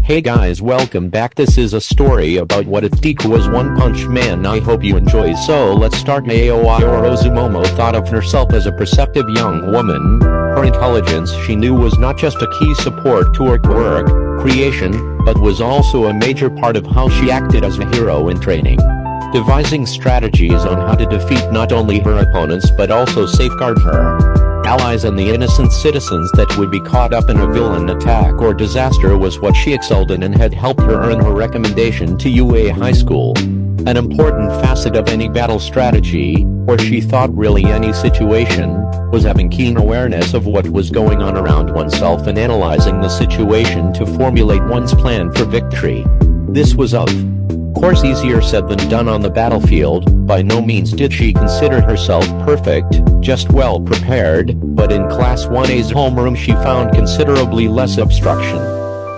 Hey guys, welcome back. This is a story about what if Deku was One Punch Man. I hope you enjoy. So let's start. Aoi Momo thought of herself as a perceptive young woman. Her intelligence, she knew, was not just a key support to her work creation, but was also a major part of how she acted as a hero in training, devising strategies on how to defeat not only her opponents but also safeguard her allies and the innocent citizens that would be caught up in a villain attack or disaster was what she excelled in and had helped her earn her recommendation to UA High School. An important facet of any battle strategy, or she thought really any situation, was having keen awareness of what was going on around oneself and analyzing the situation to formulate one's plan for victory. This was of course easier said than done on the battlefield. By no means did she consider herself perfect, just well prepared, but in Class 1A's homeroom she found considerably less obstruction.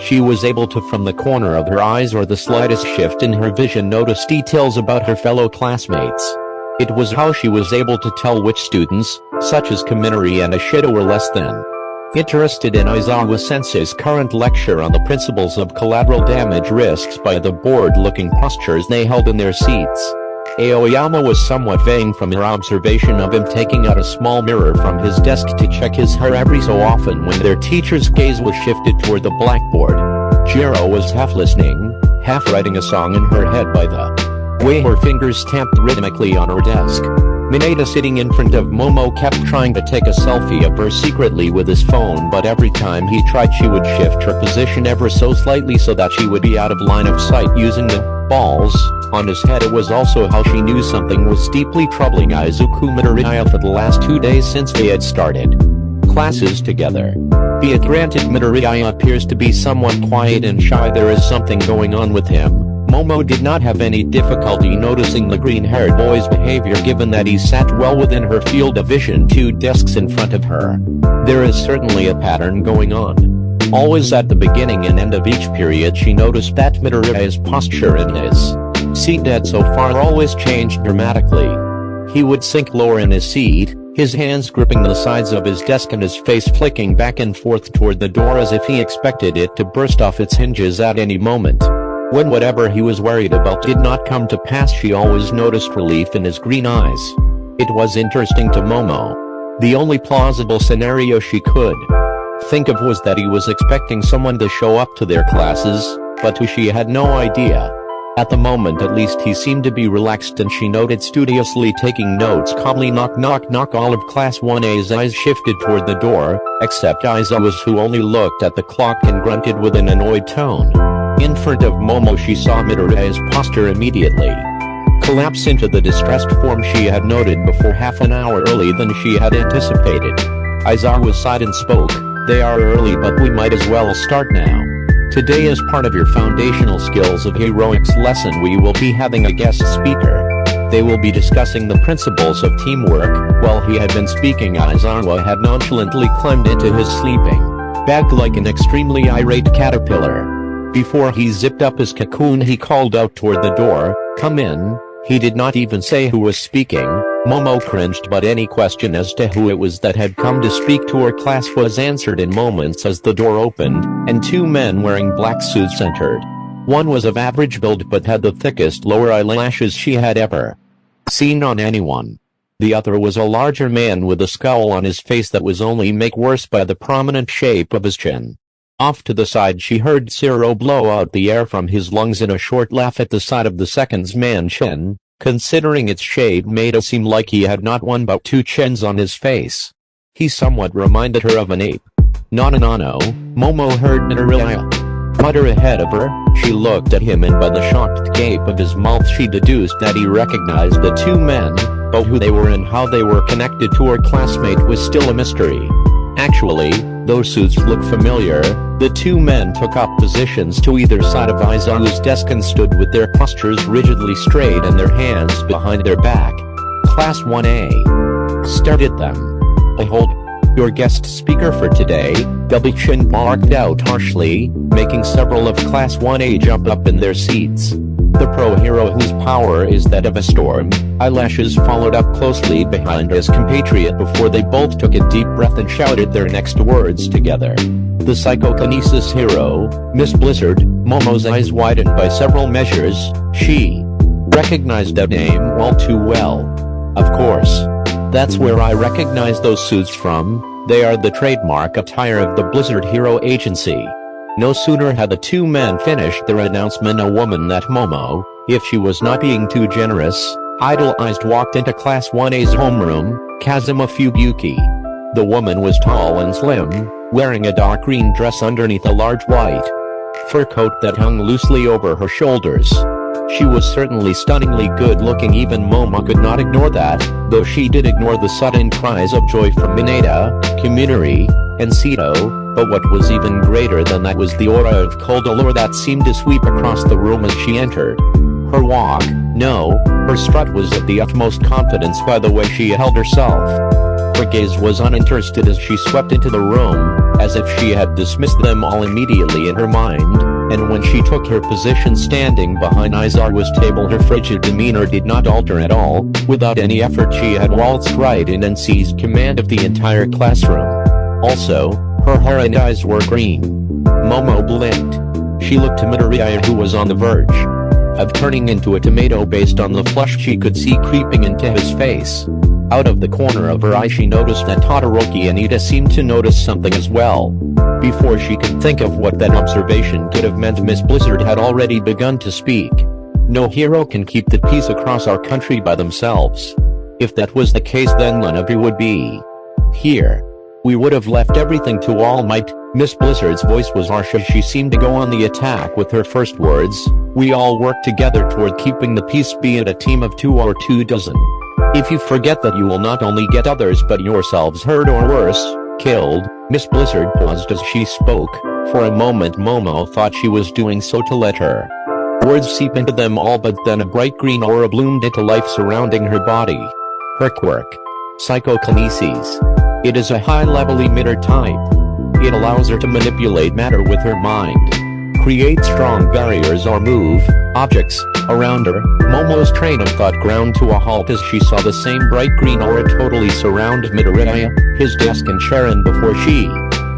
She was able to, from the corner of her eyes or the slightest shift in her vision, notice details about her fellow classmates. It was how she was able to tell which students, such as Kaminari and Ashido, were less than interested in Aizawa-sensei's current lecture on the principles of collateral damage risks by the bored-looking postures they held in their seats. Aoyama was somewhat vague from her observation of him taking out a small mirror from his desk to check his hair every so often when their teacher's gaze was shifted toward the blackboard. Jiro was half listening, half writing a song in her head by the way her fingers tapped rhythmically on her desk. Mineta, sitting in front of Momo, kept trying to take a selfie of her secretly with his phone, but every time he tried she would shift her position ever so slightly so that she would be out of line of sight using the balls on his head. It was also how she knew something was deeply troubling Izuku Midoriya for the last 2 days since they had started classes together. Be it granted Midoriya appears to be somewhat quiet and shy, there is something going on with him. Momo did not have any difficulty noticing the green-haired boy's behavior given that he sat well within her field of vision, 2 desks in front of her. There is certainly a pattern going on. Always at the beginning and end of each period she noticed that Midoriya's posture in his seat had so far always changed dramatically. He would sink lower in his seat, his hands gripping the sides of his desk and his face flicking back and forth toward the door as if he expected it to burst off its hinges at any moment. When whatever he was worried about did not come to pass, she always noticed relief in his green eyes. It was interesting to Momo. The only plausible scenario she could think of was that he was expecting someone to show up to their classes, but who she had no idea. At the moment at least he seemed to be relaxed, and she noted studiously taking notes calmly. Knock knock knock. All of Class 1A's eyes shifted toward the door, except Aizawa's, who only looked at the clock and grunted with an annoyed tone. In front of Momo she saw Midoriya's posture immediately collapse into the distressed form she had noted before, half an hour early than she had anticipated. Aizawa sighed and spoke. They are early, but we might as well start now. Today, as part of your foundational skills of heroics lesson, we will be having a guest speaker. They will be discussing the principles of teamwork. While he had been speaking, Aizawa had nonchalantly climbed into his sleeping bag like an extremely irate caterpillar. Before he zipped up his cocoon he called out toward the door, "Come in." He did not even say who was speaking. Momo cringed, but any question as to who it was that had come to speak to her class was answered in moments as the door opened, and 2 men wearing black suits entered. One was of average build but had the thickest lower eyelashes she had ever seen on anyone. The other was a larger man with a scowl on his face that was only made worse by the prominent shape of his chin. Off to the side she heard Zero blow out the air from his lungs in a short laugh at the sight of the second man's chin. Considering its shape made it seem like he had not one but 2 chins on his face. He somewhat reminded her of an ape. "Nananano," Momo heard Midoriya mutter ahead of her. She looked at him, and by the shocked gape of his mouth she deduced that he recognized the 2 men, but who they were and how they were connected to her classmate was still a mystery. Actually, those suits looked familiar. The 2 men took up positions to either side of Aizawa's desk and stood with their postures rigidly straight and their hands behind their back. Class 1A stared at them. "Behold, your guest speaker for today," Gubby-chin barked out harshly, making several of Class 1A jump up in their seats. The pro hero whose power is that of a storm. Eyelashes followed up closely behind his compatriot before they both took a deep breath and shouted their next words together. The psychokinesis hero, Miss Blizzard. Momo's eyes widened by several measures. She recognized that name all too well. Of course. That's where I recognize those suits from. They are the trademark attire of the Blizzard Hero Agency. No sooner had the two men finished their announcement, a woman that Momo, if she was not being too generous, idolized, walked into Class 1A's homeroom, Kazuma Fubuki. The woman was tall and slim, wearing a dark green dress underneath a large white fur coat that hung loosely over her shoulders. She was certainly stunningly good-looking. Even Momo could not ignore that, though she did ignore the sudden cries of joy from Mineta, Kuminori, and Sito. But what was even greater than that was the aura of cold allure that seemed to sweep across the room as she entered. Her walk, no, her strut was of the utmost confidence by the way she held herself. Her gaze was uninterested as she swept into the room, as if she had dismissed them all immediately in her mind, and when she took her position standing behind Aizawa's table, her frigid demeanor did not alter at all. Without any effort, she had waltzed right in and seized command of the entire classroom. Also, her hair and eyes were green. Momo blinked. She looked to Midoriya, who was on the verge of turning into a tomato based on the flush she could see creeping into his face. Out of the corner of her eye she noticed that Todoroki and Ida seemed to notice something as well. Before she could think of what that observation could have meant, Miss Blizzard had already begun to speak. No hero can keep the peace across our country by themselves. If that was the case, then none of you would be here. We would have left everything to All Might. Miss Blizzard's voice was harsh as she seemed to go on the attack with her first words. We all work together toward keeping the peace, be it a team of 2 or 24. If you forget that, you will not only get others but yourselves hurt or worse, killed. Miss Blizzard paused as she spoke. For a moment Momo thought she was doing so to let her words seep into them all, but then a bright green aura bloomed into life surrounding her body. Her quirk. Psychokinesis. It is a high-level emitter type. It allows her to manipulate matter with her mind, create strong barriers or move objects around her. Momo's train of thought ground to a halt as she saw the same bright green aura totally surround Midoriya, his desk, and Sharon. Before she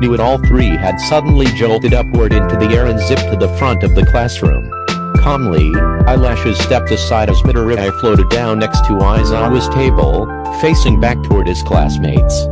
knew it, all three had suddenly jolted upward into the air and zipped to the front of the classroom. Calmly, Eyelashes stepped aside as Midoriya floated down next to Aizawa's table, facing back toward his classmates.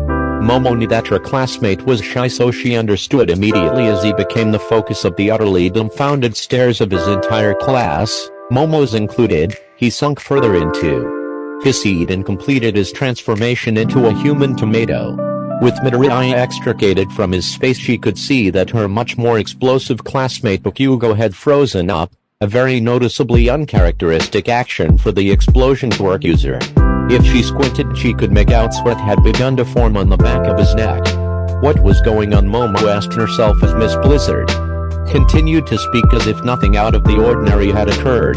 Momo knew that her classmate was shy, so she understood immediately as he became the focus of the utterly dumbfounded stares of his entire class, Momo's included. He sunk further into his seat and completed his transformation into a human tomato. With Midoriya extricated from his space, she could see that her much more explosive classmate Bakugo had frozen up, a very noticeably uncharacteristic action for the explosion quirk user. If she squinted, she could make out sweat had begun to form on the back of his neck. What was going on? Momo asked herself as Miss Blizzard continued to speak as if nothing out of the ordinary had occurred.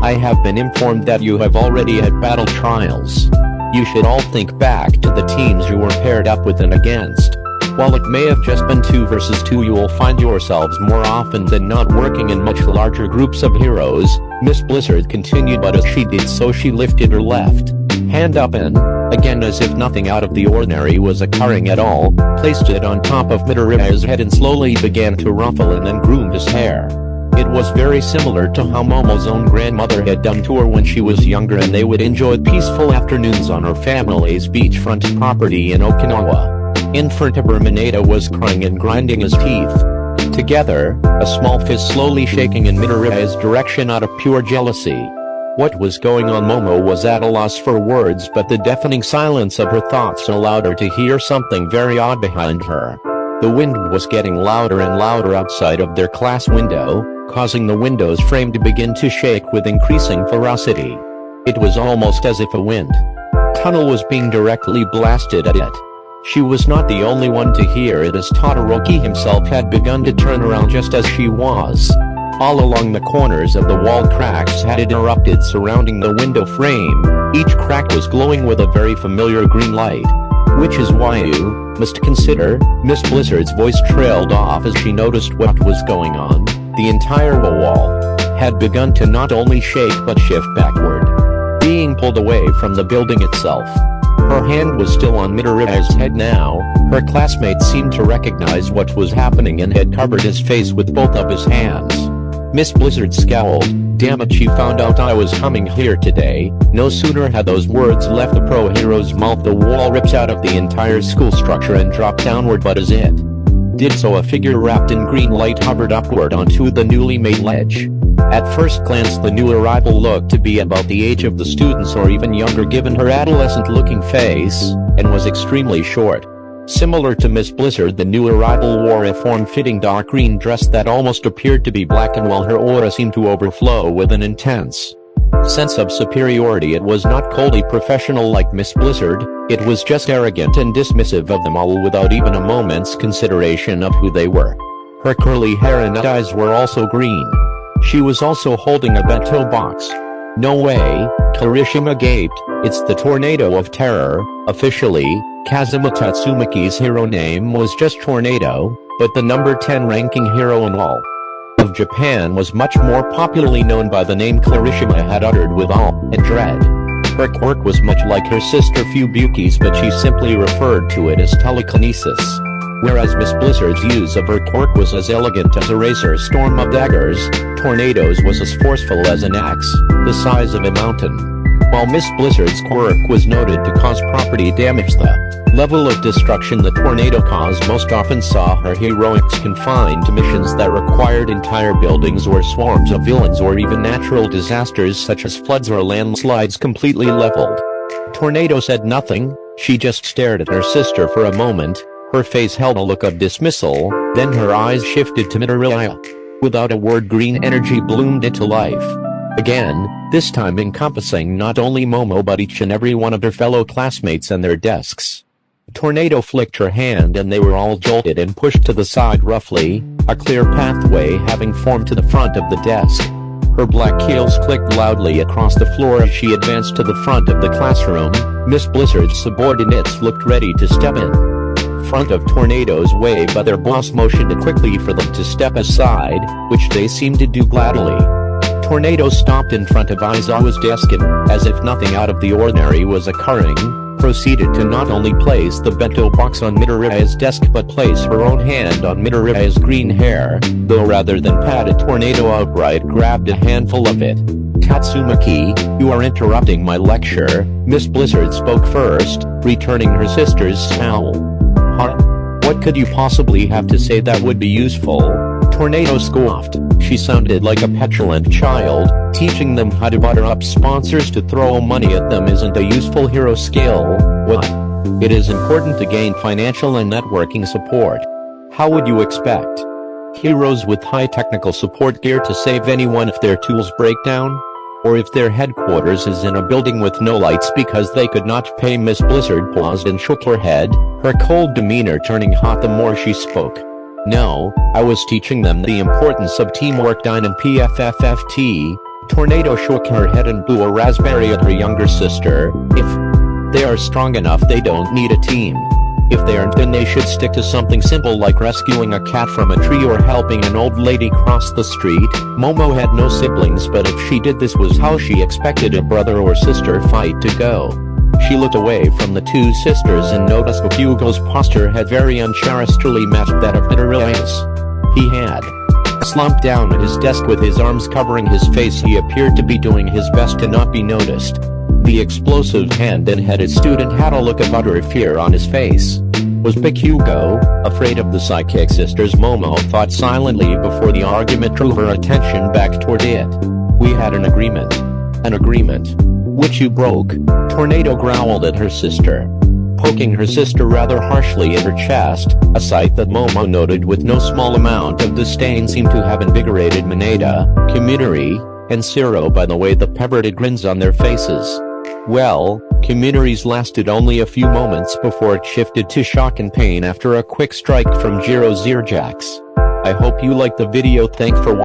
I have been informed that you have already had battle trials. You should all think back to the teams you were paired up with and against. While it may have just been 2 versus 2, you will find yourselves more often than not working in much larger groups of heroes, Miss Blizzard continued, but as she did so she lifted her left hand up and, again as if nothing out of the ordinary was occurring at all, placed it on top of Midoriya's head and slowly began to ruffle and then groomed his hair. It was very similar to how Momo's own grandmother had done to her when she was younger, and they would enjoy peaceful afternoons on her family's beachfront property in Okinawa. In front of her, Mineta was crying and grinding his teeth together, a small fist slowly shaking in Midoriya's direction out of pure jealousy. What was going on? Momo was at a loss for words, but the deafening silence of her thoughts allowed her to hear something very odd behind her. The wind was getting louder and louder outside of their class window, causing the window's frame to begin to shake with increasing ferocity. It was almost as if a wind tunnel was being directly blasted at it. She was not the only one to hear it, as Todoroki himself had begun to turn around just as she was. All along the corners of the wall, cracks had erupted surrounding the window frame. Each crack was glowing with a very familiar green light. Which is why you must consider, Miss Blizzard's voice trailed off as she noticed what was going on. The entire wall had begun to not only shake but shift backward, being pulled away from the building itself. Her hand was still on Midoriya's head now. Her classmates seemed to recognize what was happening and had covered his face with both of his hands. Miss Blizzard scowled. Damn it, she found out I was coming here today. No sooner had those words left the pro hero's mouth, the wall ripped out of the entire school structure and dropped downward, but as it did so, a figure wrapped in green light hovered upward onto the newly made ledge. At first glance, the new arrival looked to be about the age of the students or even younger given her adolescent-looking face, and was extremely short. Similar to Miss Blizzard, the new arrival wore a form-fitting dark green dress that almost appeared to be black, and while her aura seemed to overflow with an intense sense of superiority, it was not coldly professional like Miss Blizzard. It was just arrogant and dismissive of them all without even a moment's consideration of who they were. Her curly hair and eyes were also green. She was also holding a bento box. No way, Kirishima gaped. It's the Tornado of Terror. Officially, Kazuma Tatsumaki's hero name was just Tornado, but the number 10 ranking hero in all of Japan was much more popularly known by the name Kirishima had uttered with awe and dread. Her quirk was much like her sister Fubuki's, but she simply referred to it as telekinesis. Whereas Miss Blizzard's use of her quirk was as elegant as a razor storm of daggers, Tornado's was as forceful as an axe, the size of a mountain. While Miss Blizzard's quirk was noted to cause property damage, the level of destruction the tornado caused most often saw her heroics confined to missions that required entire buildings or swarms of villains, or even natural disasters such as floods or landslides completely leveled. Tornado said nothing. She just stared at her sister for a moment. Her face held a look of dismissal, then her eyes shifted to Midoriya. Without a word, green energy bloomed into life. Again, this time encompassing not only Momo but each and every one of her fellow classmates and their desks. Tornado flicked her hand and they were all jolted and pushed to the side roughly, a clear pathway having formed to the front of the desk. Her black heels clicked loudly across the floor as she advanced to the front of the classroom. Miss Blizzard's subordinates looked ready to step in front of Tornado's way, but their boss motioned quickly for them to step aside, which they seemed to do gladly. Tornado stopped in front of Aizawa's desk and, as if nothing out of the ordinary was occurring, proceeded to not only place the bento box on Midoriya's desk but place her own hand on Midoriya's green hair, though rather than pat it, Tornado outright grabbed a handful of it. Tatsumaki, you are interrupting my lecture, Miss Blizzard spoke first, returning her sister's scowl. Huh? What could you possibly have to say that would be useful? Tornado scoffed. She sounded like a petulant child. Teaching them how to butter up sponsors to throw money at them isn't a useful hero skill. What? It is important to gain financial and networking support. How would you expect heroes with high technical support gear to save anyone if their tools break down? Or if their headquarters is in a building with no lights because they could not pay? Miss Blizzard paused and shook her head, her cold demeanor turning hot the more she spoke. No, I was teaching them the importance of teamwork. Dine PFFFT. Tornado shook her head and blew a raspberry at her younger sister. If they are strong enough, they don't need a team. If they aren't, then they should stick to something simple like rescuing a cat from a tree or helping an old lady cross the street. Momo had no siblings, but if she did, this was how she expected a brother or sister fight to go. She looked away from the two sisters and noticed that Hugo's posture had very uncharacteristically matched that of Midoriya's. He had slumped down at his desk with his arms covering his face. He appeared to be doing his best to not be noticed. The explosive hand and headed student had a look of utter fear on his face. Was Big Hugo afraid of the psychic sisters? Momo thought silently before the argument drew her attention back toward it. We had an agreement. An agreement? Which you broke? Tornado growled at her sister, poking her sister rather harshly in her chest, a sight that Momo noted with no small amount of disdain seemed to have invigorated Mineta, Kuminori, and Zero by the way the peppered grins on their faces. Well, Kuminori's lasted only a few moments before it shifted to shock and pain after a quick strike from Jiro Zirjax. I hope you liked the video. Thanks for watching.